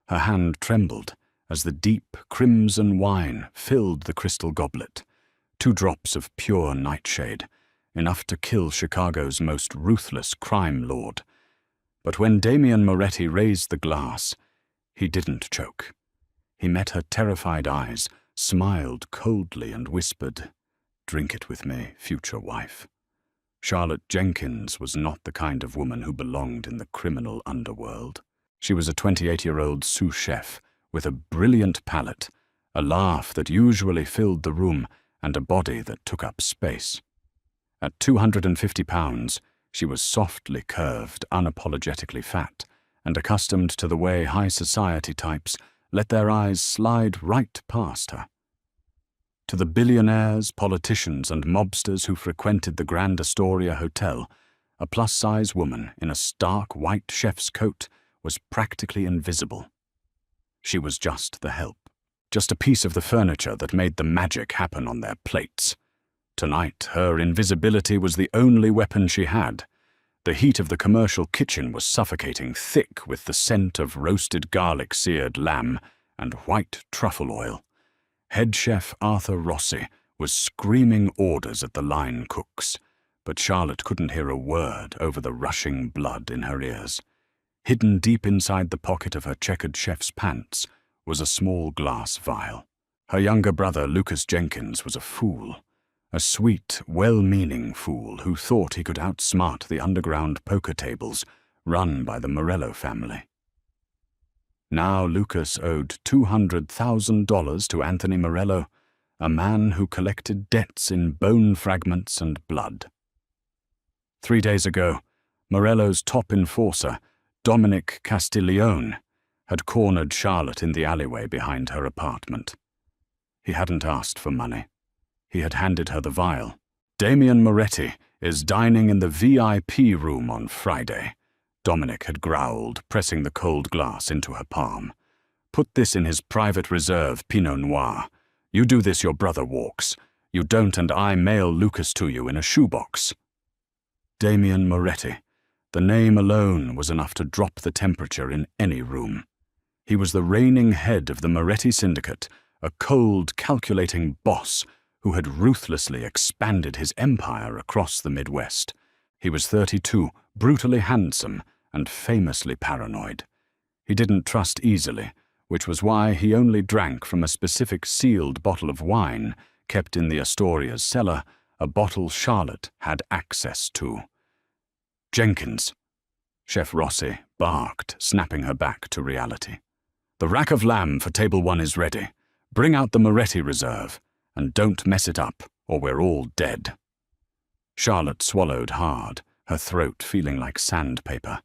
Her hand trembled as the deep crimson wine filled the crystal goblet, 2 drops of pure nightshade, enough to kill Chicago's most ruthless crime lord. But when Damian Moretti raised the glass, he didn't choke. He met her terrified eyes, smiled coldly and whispered, "Drink it with me, future wife." Charlotte Jenkins was not the kind of woman who belonged in the criminal underworld. She was a 28-year-old sous chef with a brilliant palate, a laugh that usually filled the room, and a body that took up space. At 250 pounds, she was softly curved, unapologetically fat, and accustomed to the way high society types let their eyes slide right past her. To the billionaires, politicians, and mobsters who frequented the Grand Astoria Hotel, a plus-size woman in a stark white chef's coat was practically invisible. She was just the help, just a piece of the furniture that made the magic happen on their plates. Tonight, her invisibility was the only weapon she had. The heat of the commercial kitchen was suffocating, thick with the scent of roasted garlic-seared lamb and white truffle oil. Head chef Arthur Rossi was screaming orders at the line cooks, but Charlotte couldn't hear a word over the rushing blood in her ears. Hidden deep inside the pocket of her checkered chef's pants was a small glass vial. Her younger brother, Lucas Jenkins, was a fool. A sweet, well-meaning fool who thought he could outsmart the underground poker tables run by the Morello family. Now Lucas owed $200,000 to Anthony Morello, a man who collected debts in bone fragments and blood. 3 days ago, Morello's top enforcer, Dominic Castiglione, had cornered Charlotte in the alleyway behind her apartment. He hadn't asked for money. He had handed her the vial. "Damian Moretti is dining in the VIP room on Friday," Dominic had growled, pressing the cold glass into her palm. "Put this in his private reserve Pinot Noir. You do this, your brother walks. You don't, and I mail Lucas to you in a shoebox." Damian Moretti. The name alone was enough to drop the temperature in any room. He was the reigning head of the Moretti Syndicate, a cold, calculating boss who had ruthlessly expanded his empire across the Midwest. He was 32, brutally handsome, and famously paranoid. He didn't trust easily, which was why he only drank from a specific sealed bottle of wine kept in the Astoria's cellar, a bottle Charlotte had access to. "Jenkins," Chef Rossi barked, snapping her back to reality. "The rack of lamb for table 1 is ready. Bring out the Moretti reserve, and don't mess it up, or we're all dead." Charlotte swallowed hard, her throat feeling like sandpaper.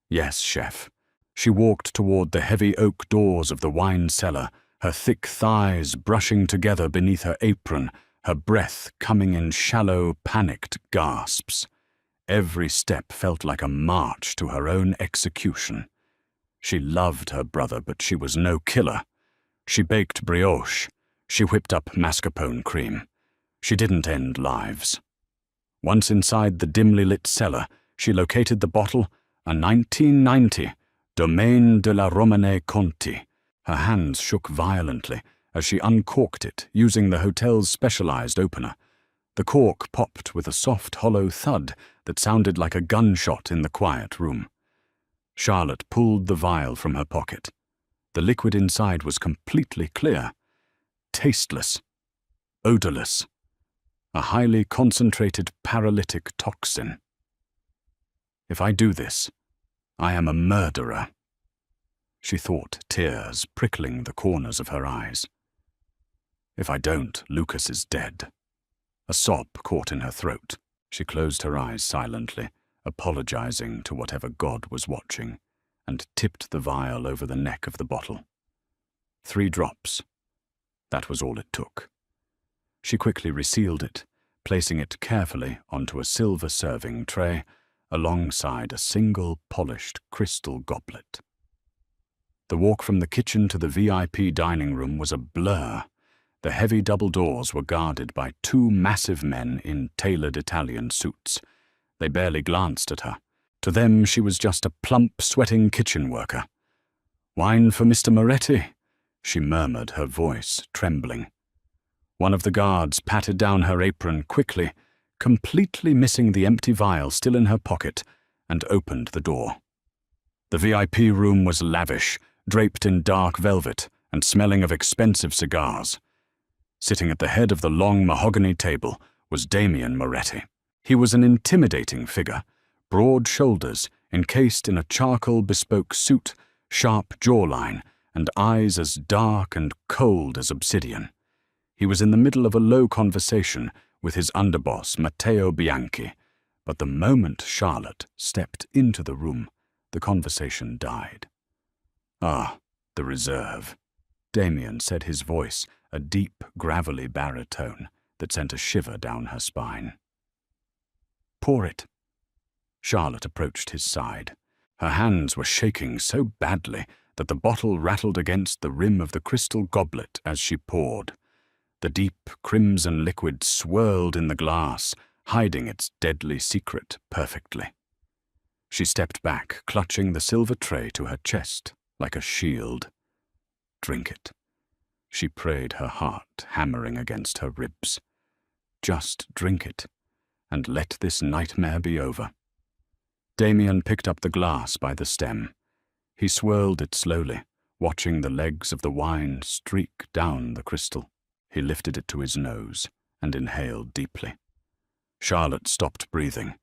"Yes, chef." She walked toward the heavy oak doors of the wine cellar, her thick thighs brushing together beneath her apron, her breath coming in shallow, panicked gasps. Every step felt like a march to her own execution. She loved her brother, but she was no killer. She baked brioche. She whipped up mascarpone cream. She didn't end lives. Once inside the dimly lit cellar, she located the bottle, a 1990 Domaine de la Romane Conti. Her hands shook violently as she uncorked it using the hotel's specialized opener. The cork popped with a soft, hollow thud that sounded like a gunshot in the quiet room. Charlotte pulled the vial from her pocket. The liquid inside was completely clear, tasteless, odorless, a highly concentrated paralytic toxin. "If I do this, I am a murderer," she thought, tears prickling the corners of her eyes. "If I don't, Lucas is dead." A sob caught in her throat. She closed her eyes silently, apologizing to whatever God was watching, and tipped the vial over the neck of the bottle. 3 drops. That was all it took. She quickly resealed it, placing it carefully onto a silver serving tray alongside a single polished crystal goblet. The walk from the kitchen to the VIP dining room was a blur. The heavy double doors were guarded by 2 massive men in tailored Italian suits. They barely glanced at her. To them, she was just a plump, sweating kitchen worker. "Wine for Mr. Moretti," she murmured, her voice trembling. One of the guards patted down her apron quickly, completely missing the empty vial still in her pocket, and opened the door. The VIP room was lavish, draped in dark velvet and smelling of expensive cigars. Sitting at the head of the long mahogany table was Damien Moretti. He was an intimidating figure, broad shoulders, encased in a charcoal bespoke suit, sharp jawline, and eyes as dark and cold as obsidian. He was in the middle of a low conversation with his underboss, Matteo Bianchi, but the moment Charlotte stepped into the room, the conversation died. "Ah, the reserve," Damien said, his voice a deep, gravelly baritone that sent a shiver down her spine. "Pour it." Charlotte approached his side. Her hands were shaking so badly that the bottle rattled against the rim of the crystal goblet as she poured. The deep crimson liquid swirled in the glass, hiding its deadly secret perfectly. She stepped back, clutching the silver tray to her chest like a shield. "Drink it," she prayed, her heart hammering against her ribs. "Just drink it, and let this nightmare be over." Damien picked up the glass by the stem. He swirled it slowly, watching the legs of the wine streak down the crystal. He lifted it to his nose and inhaled deeply. Charlotte stopped breathing.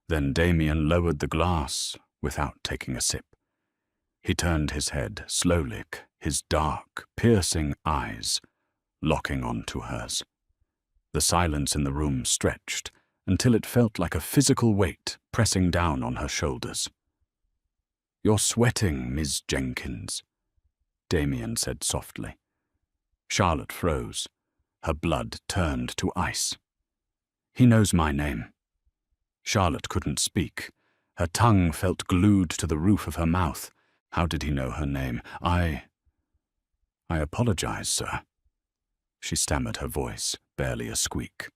Then Damien lowered the glass without taking a sip. He turned his head slowly, his dark, piercing eyes locking onto hers. The silence in the room stretched until it felt like a physical weight pressing down on her shoulders. "You're sweating, Ms. Jenkins," Damien said softly. Charlotte froze. Her blood turned to ice. "He knows my name." Charlotte couldn't speak. Her tongue felt glued to the roof of her mouth. How did he know her name? I apologize, sir." She stammered, her voice barely a squeak.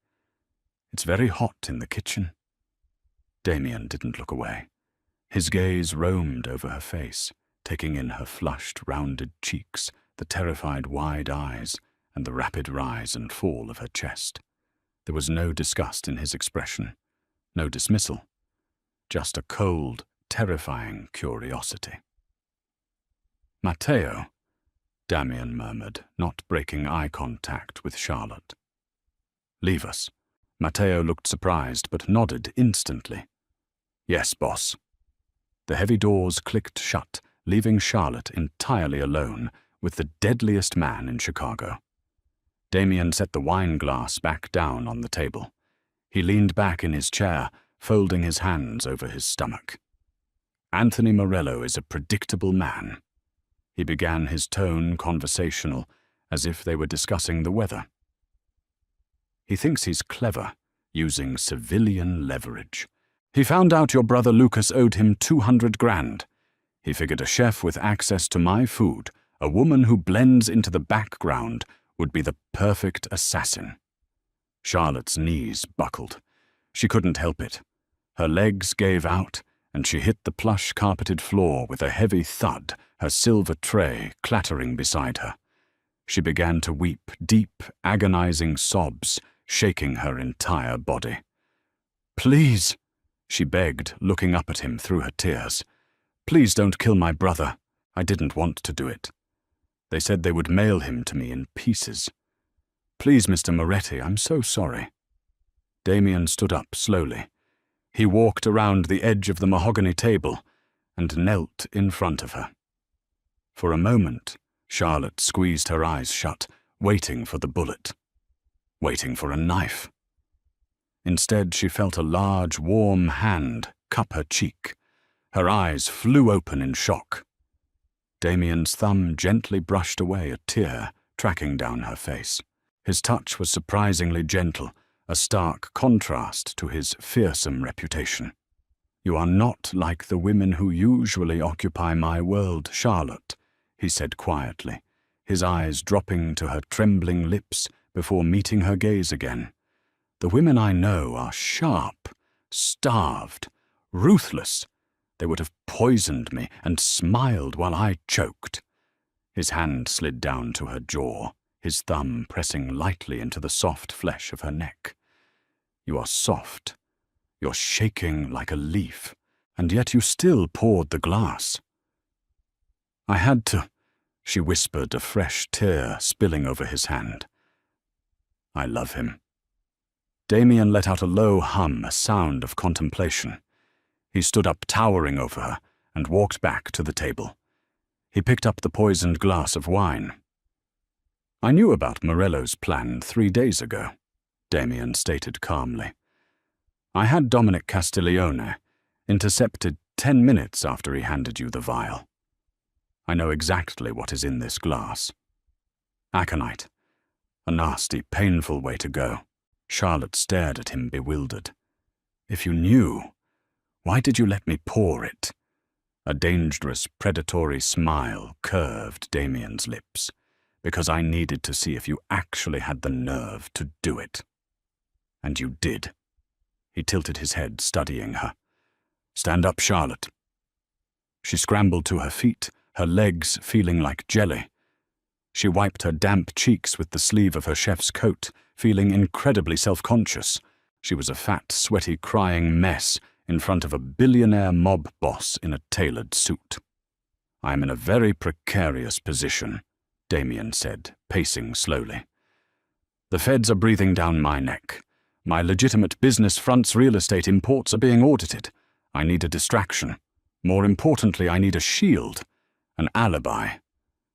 "It's very hot in the kitchen." Damien didn't look away. His gaze roamed over her face, taking in her flushed, rounded cheeks, the terrified wide eyes, and the rapid rise and fall of her chest. There was no disgust in his expression, no dismissal, just a cold, terrifying curiosity. "Matteo," Damien murmured, not breaking eye contact with Charlotte. "Leave us." Matteo looked surprised but nodded instantly. "Yes, boss." The heavy doors clicked shut, leaving Charlotte entirely alone with the deadliest man in Chicago. Damien set the wine glass back down on the table. He leaned back in his chair, folding his hands over his stomach. "Anthony Morello is a predictable man." He began, his tone conversational, as if they were discussing the weather. "He thinks he's clever, using civilian leverage. He found out your brother Lucas owed him 200 grand. He figured a chef with access to my food, a woman who blends into the background, would be the perfect assassin." Charlotte's knees buckled. She couldn't help it. Her legs gave out, and she hit the plush carpeted floor with a heavy thud, her silver tray clattering beside her. She began to weep, deep, agonizing sobs shaking her entire body. "Please," she begged, looking up at him through her tears. "Please don't kill my brother. I didn't want to do it. They said they would mail him to me in pieces. Please, Mr. Moretti, I'm so sorry." Damien stood up slowly. He walked around the edge of the mahogany table and knelt in front of her. For a moment, Charlotte squeezed her eyes shut, waiting for the bullet, waiting for a knife. Instead, she felt a large, warm hand cup her cheek. Her eyes flew open in shock. Damien's thumb gently brushed away a tear tracking down her face. His touch was surprisingly gentle, a stark contrast to his fearsome reputation. "You are not like the women who usually occupy my world, Charlotte," he said quietly, his eyes dropping to her trembling lips before meeting her gaze again. "The women I know are sharp, starved, ruthless, They would have poisoned me and smiled while I choked. His hand slid down to her jaw, his thumb pressing lightly into the soft flesh of her neck. You are soft. You're shaking like a leaf, and yet you still poured the glass. I had to, she whispered, a fresh tear spilling over his hand. I love him. Damien let out a low hum, a sound of contemplation. He stood up, towering over her, and walked back to the table. He picked up the poisoned glass of wine. I knew about Morello's plan 3 days ago, Damien stated calmly. I had Dominic Castiglione intercepted 10 minutes after he handed you the vial. I know exactly what is in this glass. Aconite. A nasty, painful way to go. Charlotte stared at him, bewildered. If you knew, why did you let me pour it? A dangerous, predatory smile curved Damien's lips. Because I needed to see if you actually had the nerve to do it. And you did. He tilted his head, studying her. Stand up, Charlotte. She scrambled to her feet, her legs feeling like jelly. She wiped her damp cheeks with the sleeve of her chef's coat, feeling incredibly self-conscious. She was a fat, sweaty, crying mess in front of a billionaire mob boss in a tailored suit. I am in a very precarious position, Damien said, pacing slowly. The feds are breathing down my neck. My legitimate business front's real estate imports are being audited. I need a distraction. More importantly, I need a shield, an alibi.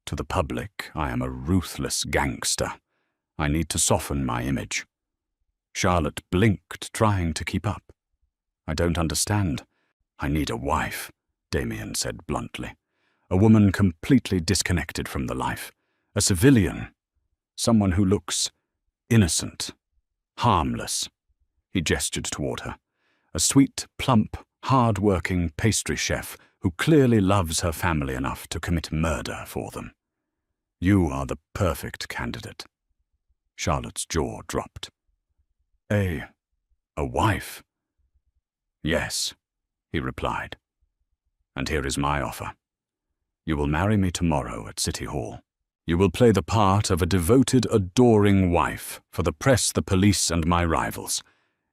To the public, I am a ruthless gangster. I need to soften my image. Charlotte blinked, trying to keep up. I don't understand. I need a wife, Damien said bluntly. A woman completely disconnected from the life. A civilian. Someone who looks innocent, harmless. He gestured toward her. A sweet, plump, hard-working pastry chef who clearly loves her family enough to commit murder for them. You are the perfect candidate. Charlotte's jaw dropped. A wife? Yes, he replied. And here is my offer. You will marry me tomorrow at City Hall. You will play the part of a devoted, adoring wife for the press, the police, and my rivals.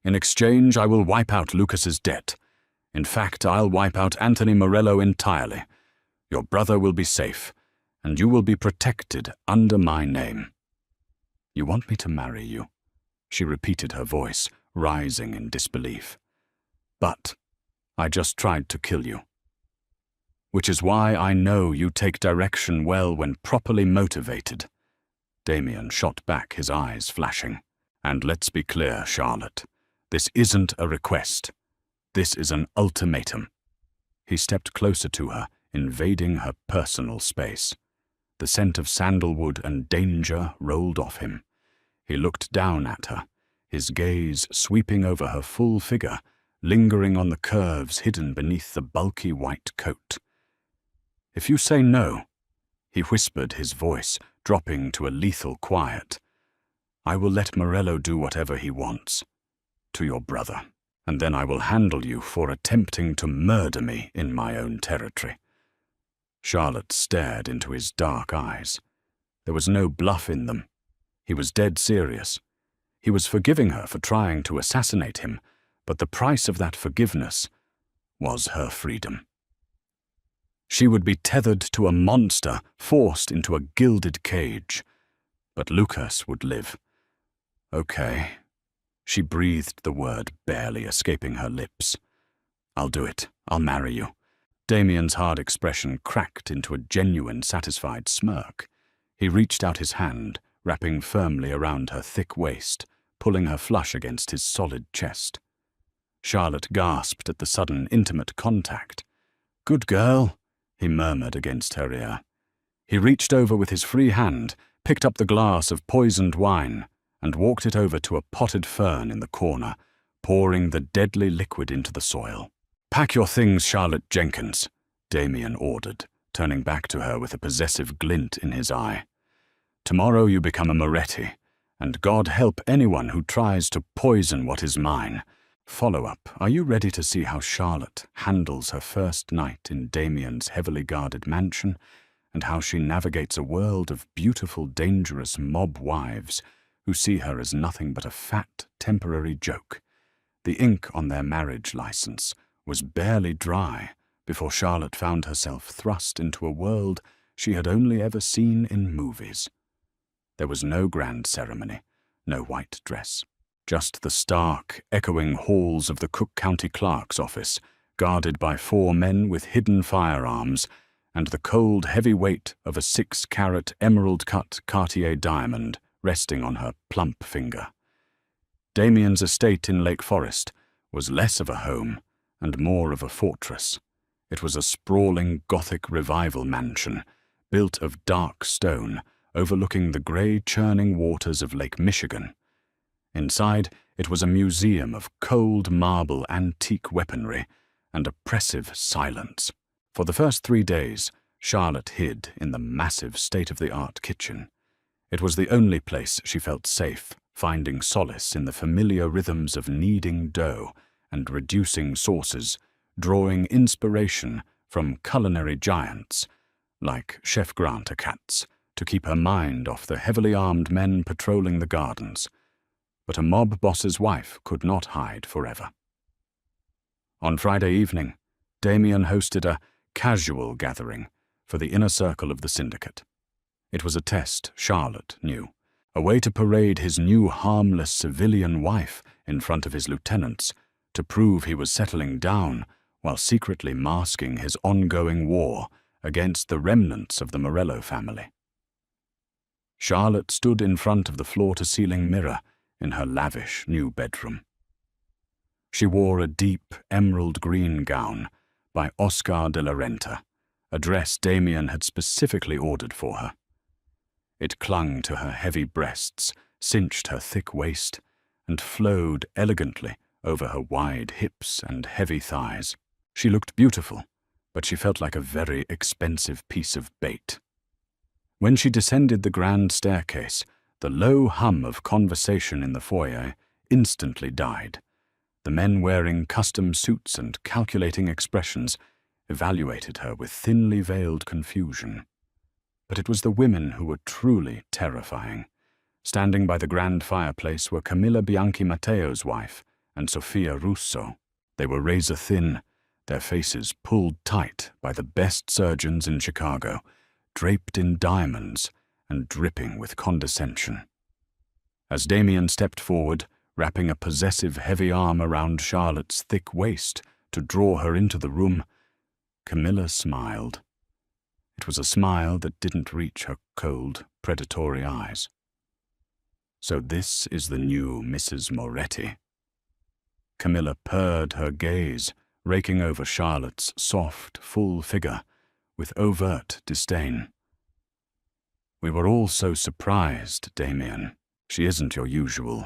In exchange, I will wipe out Lucas's debt. In fact, I'll wipe out Anthony Morello entirely. Your brother will be safe, and you will be protected under my name. You want me to marry you? She repeated, her voice rising in disbelief. But I just tried to kill you. Which is why I know you take direction well when properly motivated. Damien shot back, his eyes flashing. And let's be clear, Charlotte. This isn't a request. This is an ultimatum. He stepped closer to her, invading her personal space. The scent of sandalwood and danger rolled off him. He looked down at her, his gaze sweeping over her full figure, lingering on the curves hidden beneath the bulky white coat. If you say no, he whispered, his voice dropping to a lethal quiet, I will let Morello do whatever he wants. To your brother, and then I will handle you for attempting to murder me in my own territory. Charlotte stared into his dark eyes. There was no bluff in them. He was dead serious. He was forgiving her for trying to assassinate him, but the price of that forgiveness was her freedom. She would be tethered to a monster, forced into a gilded cage. But Lucas would live. Okay. She breathed the word, barely escaping her lips. I'll do it. I'll marry you. Damien's hard expression cracked into a genuine, satisfied smirk. He reached out his hand, wrapping firmly around her thick waist, pulling her flush against his solid chest. Charlotte gasped at the sudden, intimate contact. Good girl, he murmured against her ear. He reached over with his free hand, picked up the glass of poisoned wine, and walked it over to a potted fern in the corner, pouring the deadly liquid into the soil. Pack your things, Charlotte Jenkins, Damien ordered, turning back to her with a possessive glint in his eye. Tomorrow you become a Moretti, and God help anyone who tries to poison what is mine. Follow-up. Are you ready to see how Charlotte handles her first night in Damien's heavily guarded mansion, and how she navigates a world of beautiful, dangerous mob wives who see her as nothing but a fat, temporary joke? The ink on their marriage license was barely dry before Charlotte found herself thrust into a world she had only ever seen in movies. There was no grand ceremony, no white dress. Just the stark, echoing halls of the Cook County Clerk's office, guarded by 4 men with hidden firearms, and the cold, heavy weight of a 6-carat emerald-cut Cartier diamond resting on her plump finger. Damien's estate in Lake Forest was less of a home and more of a fortress. It was a sprawling Gothic revival mansion, built of dark stone, overlooking the grey, churning waters of Lake Michigan. Inside, it was a museum of cold marble antique weaponry and oppressive silence. For the first 3 days, Charlotte hid in the massive state-of-the-art kitchen. It was the only place she felt safe, finding solace in the familiar rhythms of kneading dough and reducing sauces, drawing inspiration from culinary giants like Chef Grant Katz to keep her mind off the heavily armed men patrolling the gardens. But a mob boss's wife could not hide forever. On Friday evening, Damien hosted a casual gathering for the inner circle of the syndicate. It was a test, Charlotte knew, a way to parade his new harmless civilian wife in front of his lieutenants, to prove he was settling down while secretly masking his ongoing war against the remnants of the Morello family. Charlotte stood in front of the floor-to-ceiling mirror in her lavish new bedroom. She wore a deep emerald green gown by Oscar de la Renta, a dress Damien had specifically ordered for her. It clung to her heavy breasts, cinched her thick waist, and flowed elegantly over her wide hips and heavy thighs. She looked beautiful, but she felt like a very expensive piece of bait. When she descended the grand staircase, the low hum of conversation in the foyer instantly died. The men wearing custom suits and calculating expressions evaluated her with thinly veiled confusion. But it was the women who were truly terrifying. Standing by the grand fireplace were Camilla Bianchi Matteo's wife and Sofia Russo. They were razor-thin, their faces pulled tight by the best surgeons in Chicago, draped in diamonds and dripping with condescension. As Damien stepped forward, wrapping a possessive heavy arm around Charlotte's thick waist to draw her into the room, Camilla smiled. It was a smile that didn't reach her cold, predatory eyes. So this is the new Mrs. Moretti. Camilla purred her gaze, raking over Charlotte's soft, full figure with overt disdain. We were all so surprised, Damien. She isn't your usual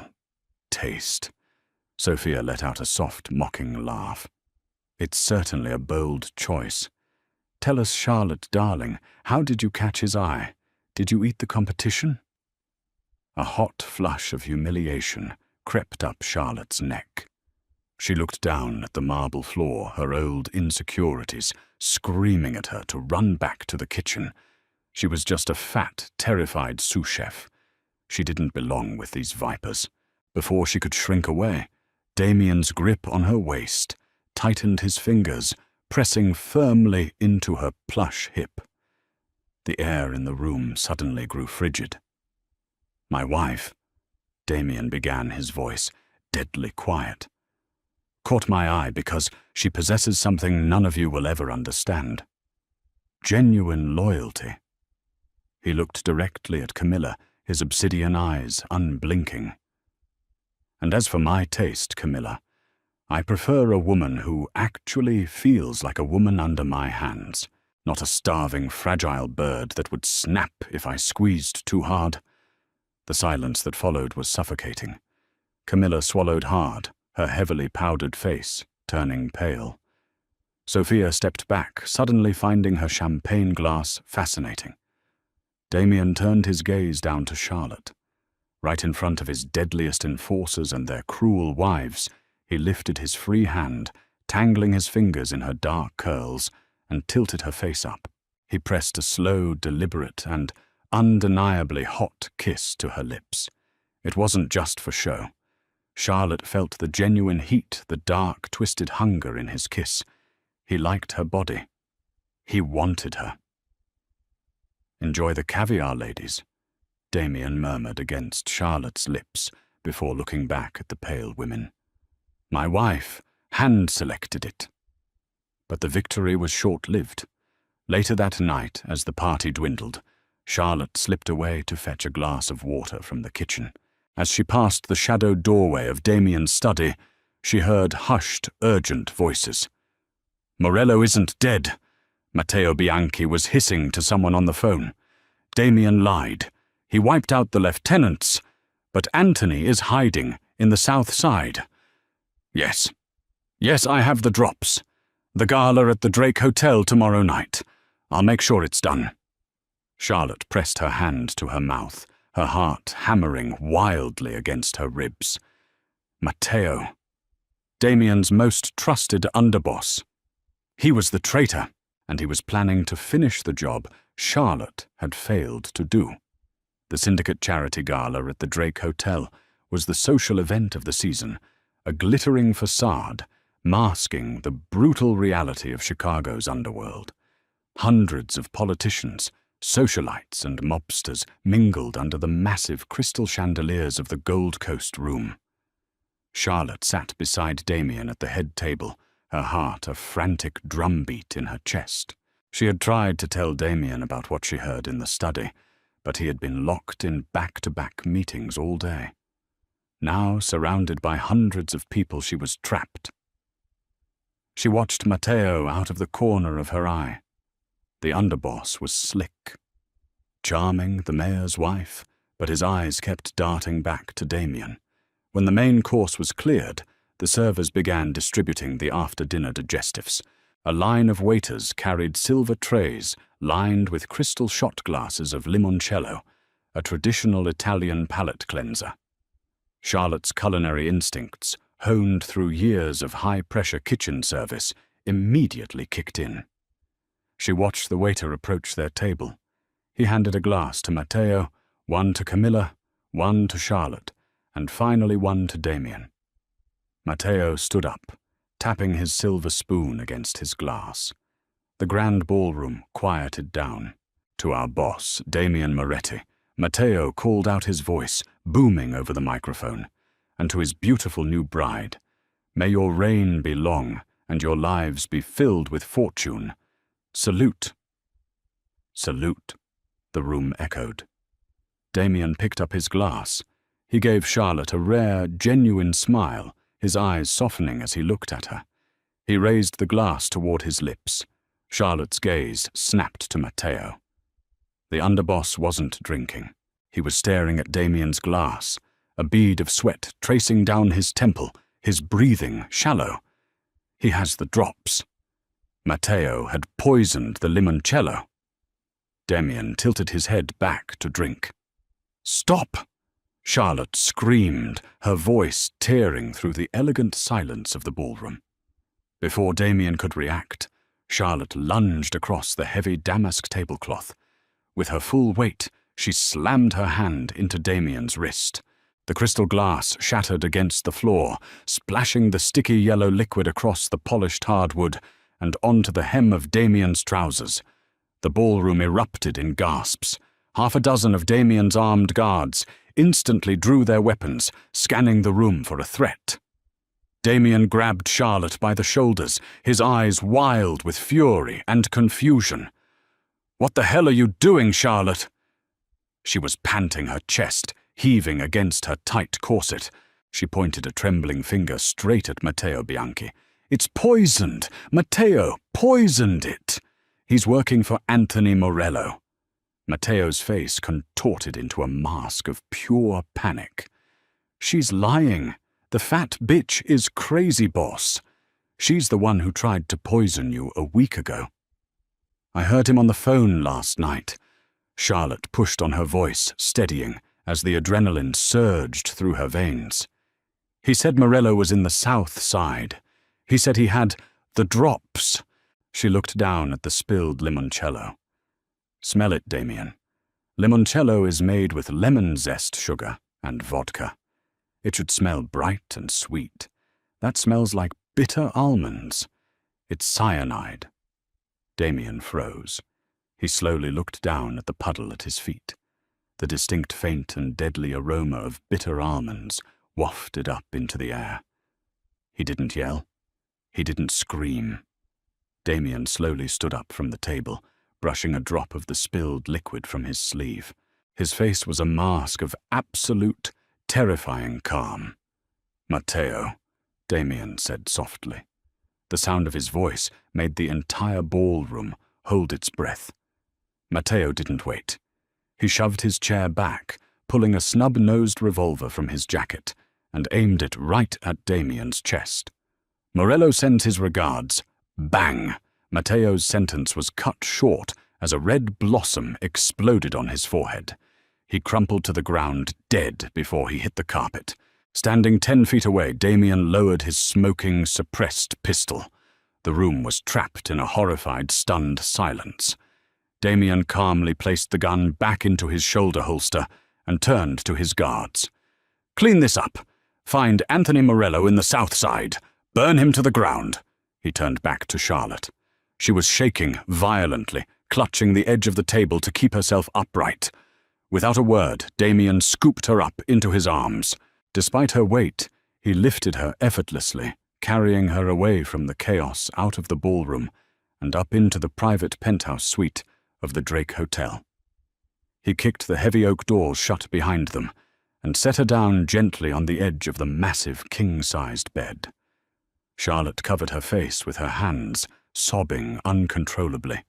taste. Sophia let out a soft, mocking laugh. It's certainly a bold choice. Tell us, Charlotte, darling, how did you catch his eye? Did you eat the competition? A hot flush of humiliation crept up Charlotte's neck. She looked down at the marble floor, her old insecurities screaming at her to run back to the kitchen. She was just a fat, terrified sous chef. She didn't belong with these vipers. Before she could shrink away, Damien's grip on her waist tightened his fingers, pressing firmly into her plush hip. The air in the room suddenly grew frigid. My wife, Damien began, his voice deadly quiet, caught my eye because she possesses something none of you will ever understand. Genuine loyalty. He looked directly at Camilla, his obsidian eyes unblinking. And as for my taste, Camilla, I prefer a woman who actually feels like a woman under my hands, not a starving, fragile bird that would snap if I squeezed too hard. The silence that followed was suffocating. Camilla swallowed hard, her heavily powdered face turning pale. Sophia stepped back, suddenly finding her champagne glass fascinating. Damien turned his gaze down to Charlotte. Right in front of his deadliest enforcers and their cruel wives, He lifted his free hand, tangling his fingers in her dark curls, and tilted her face up. He pressed a slow, deliberate, and undeniably hot kiss to her lips. It wasn't just for show. Charlotte felt the genuine heat, the dark, twisted hunger in his kiss. He liked her body. He wanted her. "Enjoy the caviar, ladies," Damien murmured against Charlotte's lips before looking back at the pale women. "My wife hand-selected it." But the victory was short-lived. Later that night, as the party dwindled, Charlotte slipped away to fetch a glass of water from the kitchen. As she passed the shadowed doorway of Damien's study, she heard hushed, urgent voices. "Morello isn't dead," Matteo Bianchi was hissing to someone on the phone. "Damien lied. He wiped out the lieutenants, but Anthony is hiding in the south side. Yes, I have the drops. The gala at the Drake Hotel tomorrow night. I'll make sure it's done." Charlotte pressed her hand to her mouth, her heart hammering wildly against her ribs. Matteo, Damien's most trusted underboss. He was the traitor, and he was planning to finish the job Charlotte had failed to do. The Syndicate Charity Gala at the Drake Hotel was the social event of the season, a glittering facade masking the brutal reality of Chicago's underworld. Hundreds of politicians, socialites, and mobsters mingled under the massive crystal chandeliers of the Gold Coast room. Charlotte sat beside Damien at the head table, her heart a frantic drumbeat in her chest. She had tried to tell Damien about what she heard in the study, but he had been locked in back-to-back meetings all day. Now, surrounded by hundreds of people, she was trapped. She watched Matteo out of the corner of her eye. The underboss was slick. Charming, the mayor's wife, but his eyes kept darting back to Damien. When the main course was cleared, the servers began distributing the after-dinner digestives. A line of waiters carried silver trays lined with crystal shot glasses of limoncello, a traditional Italian palate cleanser. Charlotte's culinary instincts, honed through years of high-pressure kitchen service, immediately kicked in. She watched the waiter approach their table. He handed a glass to Matteo, one to Camilla, one to Charlotte, and finally one to Damien. Matteo stood up, tapping his silver spoon against his glass. The grand ballroom quieted down. To our boss, Damien Moretti, Matteo called out his voice, booming over the microphone, and to his beautiful new bride, "May your reign be long, and your lives be filled with fortune. Salute." "Salute," the room echoed. Damien picked up his glass. He gave Charlotte a rare, genuine smile, his eyes softening as he looked at her. He raised the glass toward his lips. Charlotte's gaze snapped to Matteo. The underboss wasn't drinking. He was staring at Damien's glass, a bead of sweat tracing down his temple, his breathing shallow. He has the drops. Matteo had poisoned the limoncello. Damien tilted his head back to drink. "Stop!" Charlotte screamed, her voice tearing through the elegant silence of the ballroom. Before Damien could react, Charlotte lunged across the heavy damask tablecloth. With her full weight, she slammed her hand into Damien's wrist. The crystal glass shattered against the floor, splashing the sticky yellow liquid across the polished hardwood and onto the hem of Damien's trousers. The ballroom erupted in gasps. Half a dozen of Damien's armed guards instantly drew their weapons, scanning the room for a threat. Damien grabbed Charlotte by the shoulders, his eyes wild with fury and confusion. "What the hell are you doing, Charlotte?" She was panting, her chest heaving against her tight corset. She pointed a trembling finger straight at Matteo Bianchi. "It's poisoned! Matteo poisoned it! He's working for Anthony Morello." Matteo's face contorted into a mask of pure panic. "She's lying. The fat bitch is crazy, boss. She's the one who tried to poison you a week ago." "I heard him on the phone last night." Charlotte pushed on her voice, steadying, as the adrenaline surged through her veins. He said Morello was in the south side. He said he had the drops. She looked down at the spilled limoncello. Smell it, Damien. Limoncello is made with lemon zest sugar and vodka. It should smell bright and sweet. That smells like bitter almonds. It's cyanide. Damien froze. He slowly looked down at the puddle at his feet. The distinct faint and deadly aroma of bitter almonds wafted up into the air. He didn't yell. He didn't scream. Damien slowly stood up from the table, brushing a drop of the spilled liquid from his sleeve. His face was a mask of absolute, terrifying calm. "Matteo," Damien said softly. The sound of his voice made the entire ballroom hold its breath. Matteo didn't wait. He shoved his chair back, pulling a snub-nosed revolver from his jacket, and aimed it right at Damien's chest. "Morello sends his regards." Bang! Matteo's sentence was cut short as a red blossom exploded on his forehead. He crumpled to the ground, dead, before he hit the carpet. Standing 10 feet away, Damien lowered his smoking, suppressed pistol. The room was trapped in a horrified, stunned silence. Damien calmly placed the gun back into his shoulder holster and turned to his guards. "Clean this up. Find Anthony Morello in the south side. Burn him to the ground." He turned back to Charlotte. She was shaking violently, clutching the edge of the table to keep herself upright. Without a word, Damien scooped her up into his arms. Despite her weight, he lifted her effortlessly, carrying her away from the chaos out of the ballroom and up into the private penthouse suite of the Drake Hotel. He kicked the heavy oak doors shut behind them and set her down gently on the edge of the massive king-sized bed. Charlotte covered her face with her hands, sobbing uncontrollably.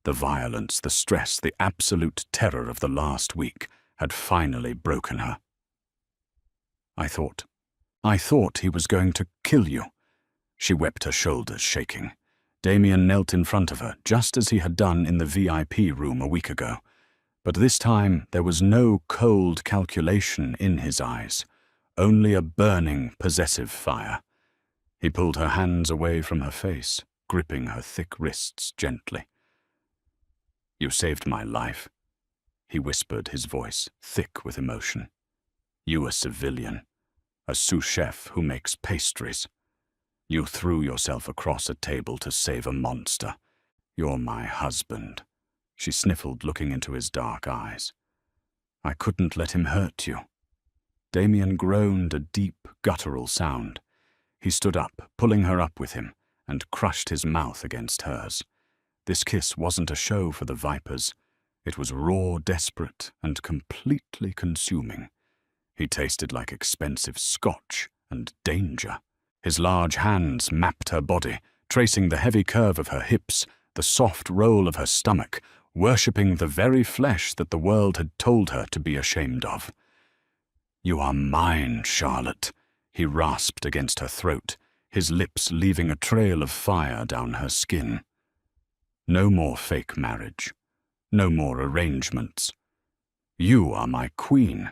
The violence, the stress, the absolute terror of the last week had finally broken her. I thought he was going to kill you." She wept, her shoulders shaking. Damien knelt in front of her, just as he had done in the VIP room a week ago. But this time there was no cold calculation in his eyes, only a burning, possessive fire. He pulled her hands away from her face, gripping her thick wrists gently. "You saved my life," he whispered, his voice thick with emotion. "You a civilian, a sous chef who makes pastries. You threw yourself across a table to save a monster. You're my husband." She sniffled, looking into his dark eyes. "I couldn't let him hurt you." Damien groaned a deep, guttural sound. He stood up, pulling her up with him, and crushed his mouth against hers. This kiss wasn't a show for the vipers. It was raw, desperate, and completely consuming. He tasted like expensive scotch and danger. His large hands mapped her body, tracing the heavy curve of her hips, the soft roll of her stomach, worshipping the very flesh that the world had told her to be ashamed of. "You are mine, Charlotte," he rasped against her throat, his lips leaving a trail of fire down her skin. "No more fake marriage. No more arrangements. You are my queen.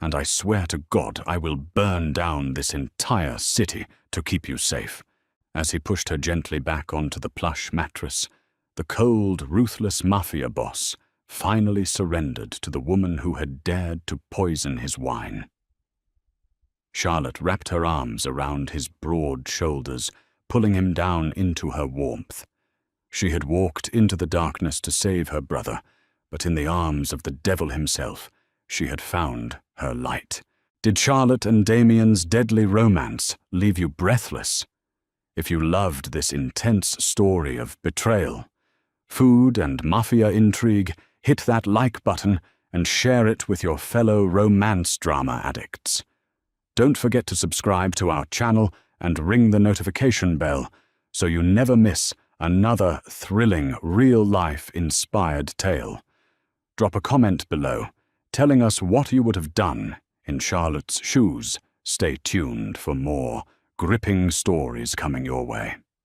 And I swear to God I will burn down this entire city to keep you safe." As he pushed her gently back onto the plush mattress, the cold, ruthless mafia boss finally surrendered to the woman who had dared to poison his wine. Charlotte wrapped her arms around his broad shoulders, pulling him down into her warmth. She had walked into the darkness to save her brother, but in the arms of the devil himself, she had found her light. Did Charlotte and Damien's deadly romance leave you breathless? If you loved this intense story of betrayal, food, and mafia intrigue, hit that like button and share it with your fellow romance drama addicts. Don't forget to subscribe to our channel and ring the notification bell so you never miss another thrilling, real-life inspired tale. Drop a comment below telling us what you would have done in Charlotte's shoes. Stay tuned for more gripping stories coming your way.